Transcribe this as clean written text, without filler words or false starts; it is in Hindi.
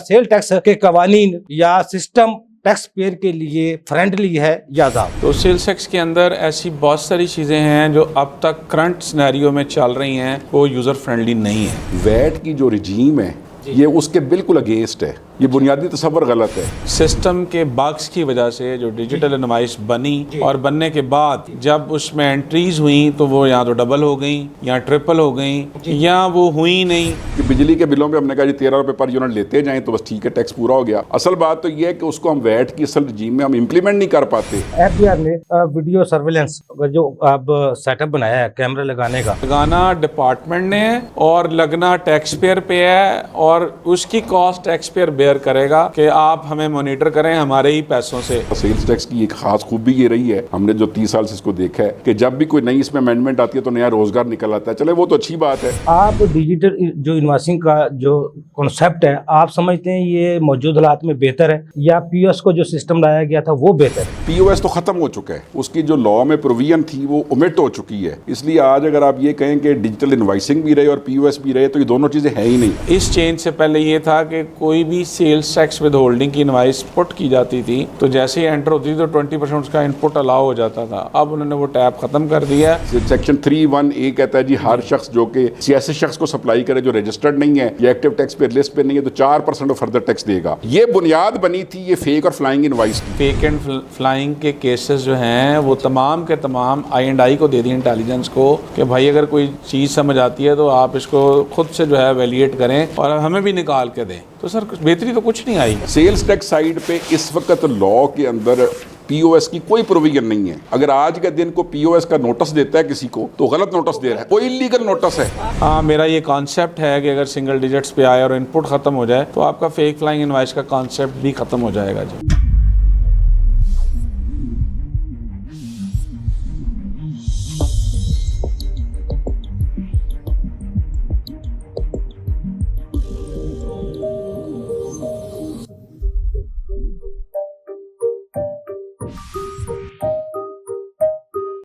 सेल टैक्स के कवानीन या सिस्टम टैक्स पेयर के लिए फ्रेंडली है या ज़्यादा? तो सेल्स टैक्स के अंदर ऐसी बहुत सारी चीज़ें हैं जो अब तक करंट सिनेरियो में चल रही हैं, वो यूज़र फ्रेंडली नहीं है। वैट की जो रिजीम है ये उसके बिल्कुल अगेंस्ट है। ये बुनियादी तस्वर गलत है। सिस्टम के बग्स की वजह से जो डिजिटल इनवॉइस बनी और बनने के बाद जब उसमें एंट्रीज हुई तो वो या तो डबल हो गई या ट्रिपल हो गई या वो हुई नहीं। कि बिजली के बिलों पे हमने कहा जी 13 रुपए पर यूनिट लेते जाएं तो बस ठीक है, टैक्स पूरा हो गया। असल बात तो ये है कि उसको हम वैट की असल रजीम में हम इम्प्लीमेंट नहीं कर पाते। एफबीआर ने वीडियो सर्वेलेंस जो अब सेटअप बनाया है कैमरा लगाने का, लगाना डिपार्टमेंट ने है और लगना टैक्स पेयर पे है और उसकी कॉस्ट टैक्स पेयर बेयर करेगा कि आप हमें मॉनिटर करें हमारे ही पैसों से। सेल्स टैक्स की एक खास खूबी ये रही है, हमने जो 30 साल से इसको देखा है कि जब भी कोई नई इसमें अमेंडमेंट आती है तो नया रोजगार निकल आता है। चले वो तो अच्छी बात है। आप डिजिटल जो इन्वॉइसिंग का जो कॉन्सेप्ट है, आप समझते हैं ये मौजूद हालात में बेहतर है या पीओएस को जो सिस्टम लाया गया था वो बेहतर है? पीओएस तो खत्म हो चुका है, उसकी जो लॉ में प्रोविजन थी वो ओमिट हो चुकी है। इसलिए आज अगर आप ये कहें कि डिजिटल इनवॉइसिंग भी रहे और पीओएस भी रहे तो ये दोनों चीजें है ही नहीं। इस चेंज से पहले ये था कि कोई भी सेल्स टैक्स विद होल्डिंग की इनवाइस पुट की जाती थी तो जैसे ही एंटर होती थी तो 20% उसका इनपुट अलाउ हो जाता था। अब उन्होंने वो टैब खत्म कर दिया है। सेक्शन 3(1)(a) कहता है जी हर शख्स जो कि ऐसे शख्स को सप्लाई करे जो रजिस्टर्ड नहीं है या एक्टिव टैक्स पेयर लिस्ट पे नहीं है तो 4% फर्दर टैक्स देगा। ये बुनियाद बनी थी ये फेक और फ्लाइंग इनवाइस की। फेक एंड फ्लाइंग के केसेस जो हैं वो तमाम के तमाम I&I को दे दी इंटेलिजेंस को कि भाई अगर कोई चीज़ समझ आती है तो आप इसको खुद से जो है वैलिडेट करें और हमें भी निकाल के दें। तो सर बेहतरी तो कुछ नहीं आई। सेल्स टैक्स साइड पे इस वक्त लॉ के अंदर पीओएस की कोई प्रोविजन नहीं है। अगर आज के दिन को पीओएस का नोटिस देता है किसी को तो गलत नोटिस दे रहा है, कोई इलीगल नोटिस है। हाँ, मेरा ये कॉन्सेप्ट है कि अगर सिंगल डिजिट्स पे आए और इनपुट खत्म हो जाए तो आपका फेक फ्लाइंग इनवाइस का कॉन्सेप्ट भी खत्म हो जाएगा जी।